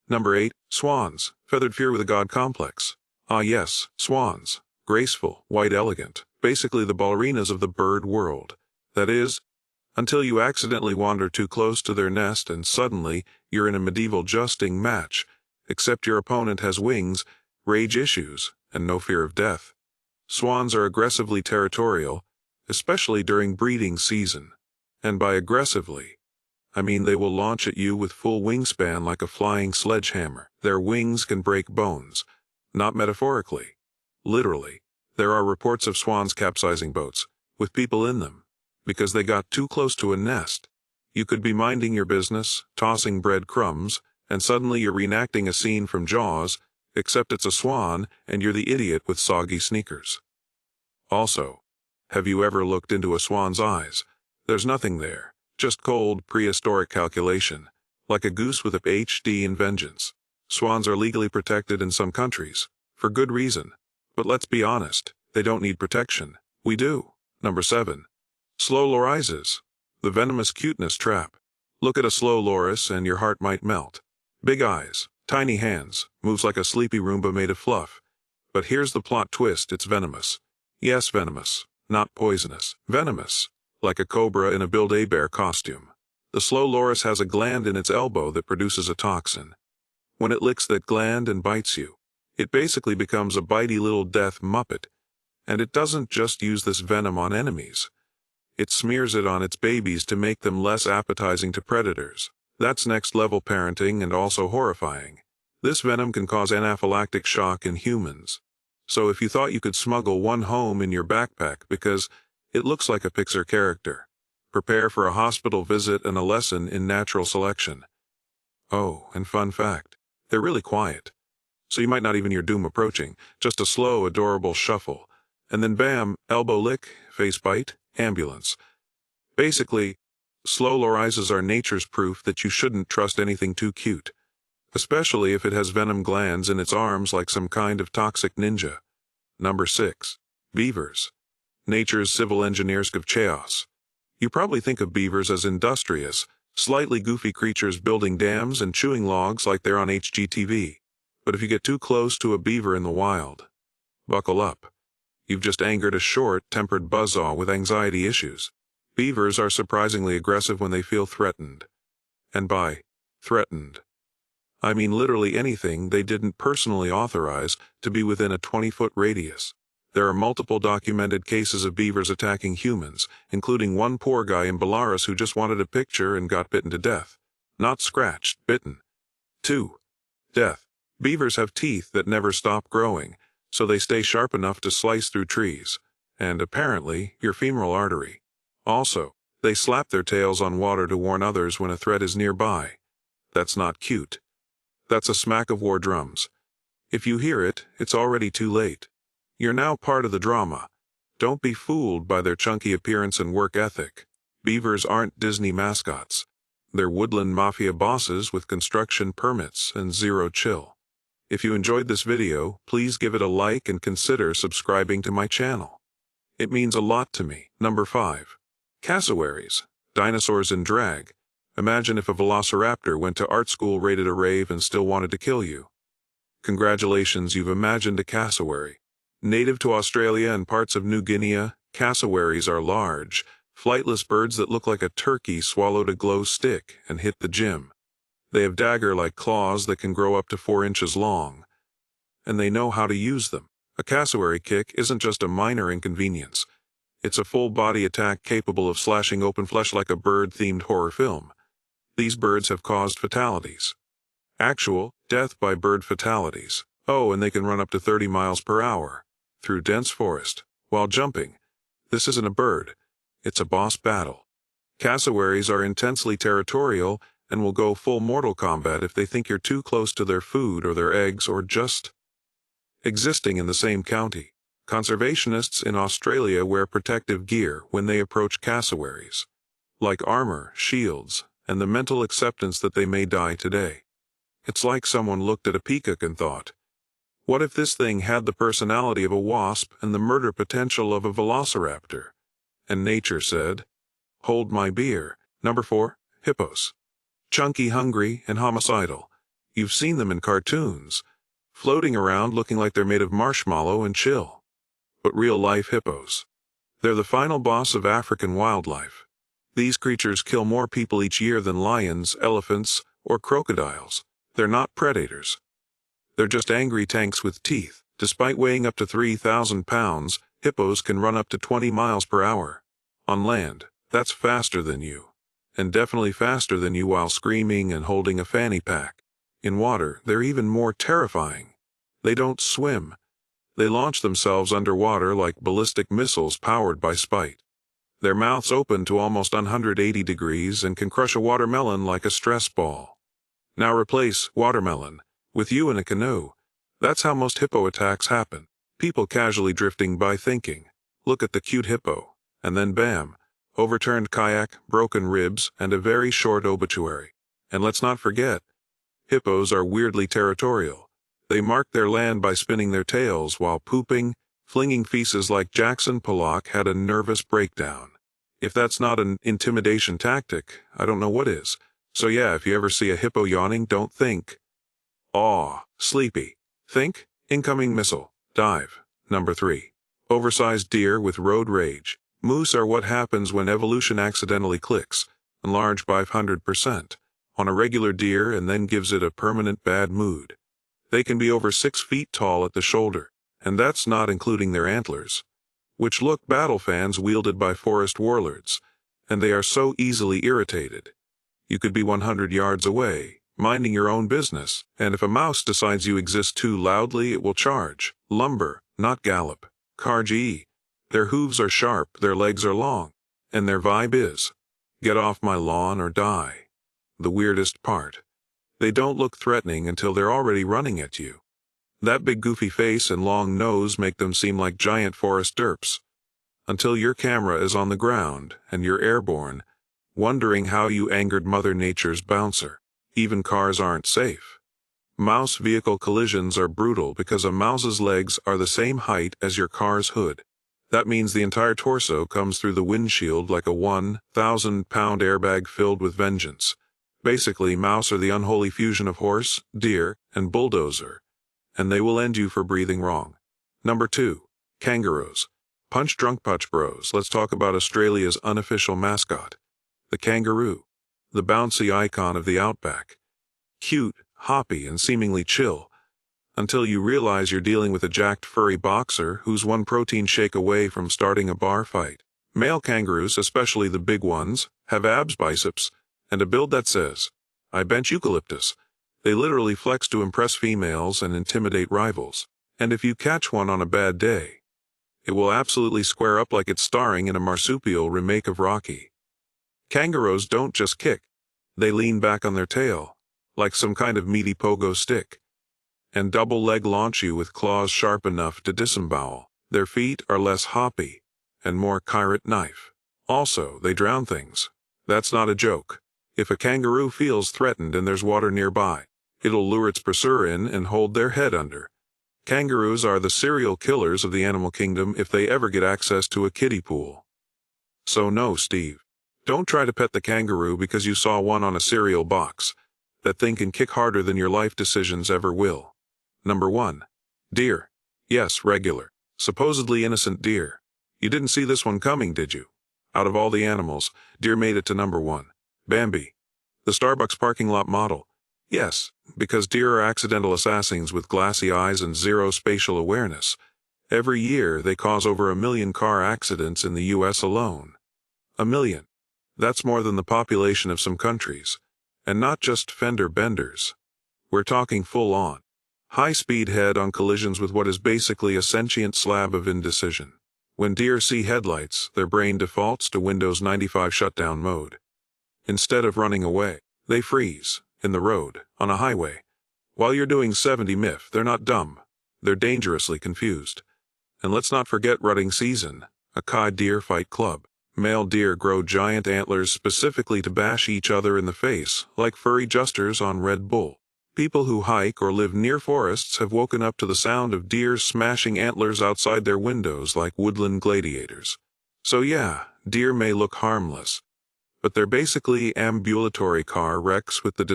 Number 8. Swans, feathered fear with a god complex. Ah yes, swans. Graceful, white elegant, basically the ballerinas of the bird world. That is, until you accidentally wander too close to their nest and suddenly you're in a medieval jousting match, except your opponent has wings, rage issues, and no fear of death. Swans are aggressively territorial, especially during breeding season. And by aggressively, I mean they will launch at you with full wingspan like a flying sledgehammer. Their wings can break bones. Not metaphorically. Literally. There are reports of swans capsizing boats, with people in them, because they got too close to a nest. You could be minding your business, tossing bread crumbs, and suddenly you're reenacting a scene from Jaws, except it's a swan and you're the idiot with soggy sneakers. Also, have you ever looked into a swan's eyes? There's nothing there, just cold, prehistoric calculation, like a goose with a HD in vengeance. Swans are legally protected in some countries, for good reason. But let's be honest, they don't need protection. We do. Number 7. Slow lorises, the venomous cuteness trap. Look at a slow loris and your heart might melt. Big eyes, tiny hands, moves like a sleepy Roomba made of fluff. But here's the plot twist, it's venomous. Yes, venomous, not poisonous. Venomous, like a cobra in a Build-A-Bear costume. The slow loris has a gland in its elbow that produces a toxin. When it licks that gland and bites you, it basically becomes a bitey little death muppet. And it doesn't just use this venom on enemies. It smears it on its babies to make them less appetizing to predators. That's next-level parenting and also horrifying. This venom can cause anaphylactic shock in humans. So if you thought you could smuggle one home in your backpack because it looks like a Pixar character, prepare for a hospital visit and a lesson in natural selection. Oh, and fun fact, they're really quiet. So you might not even hear doom approaching, just a slow, adorable shuffle. And then bam, elbow lick, face bite, ambulance. Basically, slow lorises are nature's proof that you shouldn't trust anything too cute, especially if it has venom glands in its arms like some kind of toxic ninja. Number 6. Beavers. Nature's civil engineers of chaos. You probably think of beavers as industrious, slightly goofy creatures building dams and chewing logs like they're on HGTV. But if you get too close to a beaver in the wild, buckle up. You've just angered a short-tempered buzzsaw with anxiety issues. Beavers are surprisingly aggressive when they feel threatened. And by threatened, I mean literally anything they didn't personally authorize to be within a 20-foot radius. There are multiple documented cases of beavers attacking humans, including one poor guy in Belarus who just wanted a picture and got bitten to death. Not scratched, bitten. 2. Death. Beavers have teeth that never stop growing, so they stay sharp enough to slice through trees, and apparently your femoral artery. Also, they slap their tails on water to warn others when a threat is nearby. That's not cute. That's a smack of war drums. If you hear it, it's already too late. You're now part of the drama. Don't be fooled by their chunky appearance and work ethic. Beavers aren't Disney mascots. They're woodland mafia bosses with construction permits and zero chill. If you enjoyed this video, please give it a like and consider subscribing to my channel. It means a lot to me. Number 5. Cassowaries. Dinosaurs in drag. Imagine if a velociraptor went to art school, raided a rave, and still wanted to kill you. Congratulations, you've imagined a cassowary. Native to Australia and parts of New Guinea, cassowaries are large, flightless birds that look like a turkey swallowed a glow stick and hit the gym. They have dagger-like claws that can grow up to 4 inches long, and they know how to use them. A cassowary kick isn't just a minor inconvenience. It's a full-body attack capable of slashing open flesh like a bird-themed horror film. These birds have caused fatalities. Actual death by bird fatalities. Oh, and they can run up to 30 miles per hour through dense forest while jumping. This isn't a bird. It's a boss battle. Cassowaries are intensely territorial and will go full Mortal Kombat if they think you're too close to their food or their eggs or just existing in the same county. Conservationists in Australia wear protective gear when they approach cassowaries, like armor, shields, and the mental acceptance that they may die today. It's like someone looked at a peacock and thought, what if this thing had the personality of a wasp and the murder potential of a velociraptor? And nature said, hold my beer. Number 4. Hippos. Chunky, hungry, and homicidal. You've seen them in cartoons, floating around looking like they're made of marshmallow and chill. But real-life hippos. They're the final boss of African wildlife. These creatures kill more people each year than lions, elephants, or crocodiles. They're not predators. They're just angry tanks with teeth. Despite weighing up to 3,000 pounds, hippos can run up to 20 miles per hour. On land, that's faster than you. And definitely faster than you while screaming and holding a fanny pack. In water, they're even more terrifying. They don't swim. They launch themselves underwater like ballistic missiles powered by spite. Their mouths open to almost 180 degrees and can crush a watermelon like a stress ball. Now replace watermelon with you in a canoe. That's how most hippo attacks happen. People casually drifting by thinking, look at the cute hippo, and then bam, overturned kayak, broken ribs, and a very short obituary. And let's not forget, hippos are weirdly territorial. They mark their land by spinning their tails while pooping, flinging feces like Jackson Pollock had a nervous breakdown. If that's not an intimidation tactic, I don't know what is. So yeah, if you ever see a hippo yawning, don't think, aw, sleepy. Think, incoming missile, dive. Number 3. Oversized deer with road rage. Moose are what happens when evolution accidentally clicks, enlarged by 500%, on a regular deer and then gives it a permanent bad mood. They can be over 6 feet tall at the shoulder, and that's not including their antlers, which look battle fans wielded by forest warlords, and they are so easily irritated. You could be 100 yards away, minding your own business, and if a mouse decides you exist too loudly, it will charge, lumber, not gallop, charge. Their hooves are sharp, their legs are long, and their vibe is, get off my lawn or die. The weirdest part, they don't look threatening until they're already running at you. That big goofy face and long nose make them seem like giant forest derps, until your camera is on the ground and you're airborne, wondering how you angered Mother Nature's bouncer. Even cars aren't safe. Mouse vehicle collisions are brutal because a mouse's legs are the same height as your car's hood. That means the entire torso comes through the windshield like a 1,000-pound airbag filled with vengeance. Basically, mouse are the unholy fusion of horse, deer, and bulldozer, and they will end you for breathing wrong. Number 2. Kangaroos. Punch drunk putch bros. Let's talk about Australia's unofficial mascot, the kangaroo. The bouncy icon of the outback. Cute, hoppy, and seemingly chill, until you realize you're dealing with a jacked furry boxer who's one protein shake away from starting a bar fight. Male kangaroos, especially the big ones, have abs, biceps, and a build that says, I bench eucalyptus. They literally flex to impress females and intimidate rivals. And if you catch one on a bad day, it will absolutely square up like it's starring in a marsupial remake of Rocky. Kangaroos don't just kick, they lean back on their tail, like some kind of meaty pogo stick, and double leg launch you with claws sharp enough to disembowel. Their feet are less hoppy, and more Kyrate knife. Also, they drown things. That's not a joke. If a kangaroo feels threatened and there's water nearby, it'll lure its pursuer in and hold their head under. Kangaroos are the serial killers of the animal kingdom if they ever get access to a kiddie pool. So no, Steve. Don't try to pet the kangaroo because you saw one on a cereal box. That thing can kick harder than your life decisions ever will. Number 1. Deer. Yes, regular, supposedly innocent deer. You didn't see this one coming, did you? Out of all the animals, deer made it to number 1. Bambi. The Starbucks parking lot model. Yes, because deer are accidental assassins with glassy eyes and zero spatial awareness. Every year, they cause over 1 million car accidents in the U.S. alone. 1 million. That's more than the population of some countries. And not just fender benders. We're talking full-on, high-speed head-on collisions with what is basically a sentient slab of indecision. When deer see headlights, their brain defaults to Windows 95 shutdown mode. Instead of running away, they freeze, in the road, on a highway. While you're doing 70 mph, they're not dumb. They're dangerously confused. And let's not forget rutting season, a Kai deer fight club. Male deer grow giant antlers specifically to bash each other in the face, like furry jesters on Red Bull. People who hike or live near forests have woken up to the sound of deer smashing antlers outside their windows like woodland gladiators. So yeah, deer may look harmless, but they're basically ambulatory car wrecks with the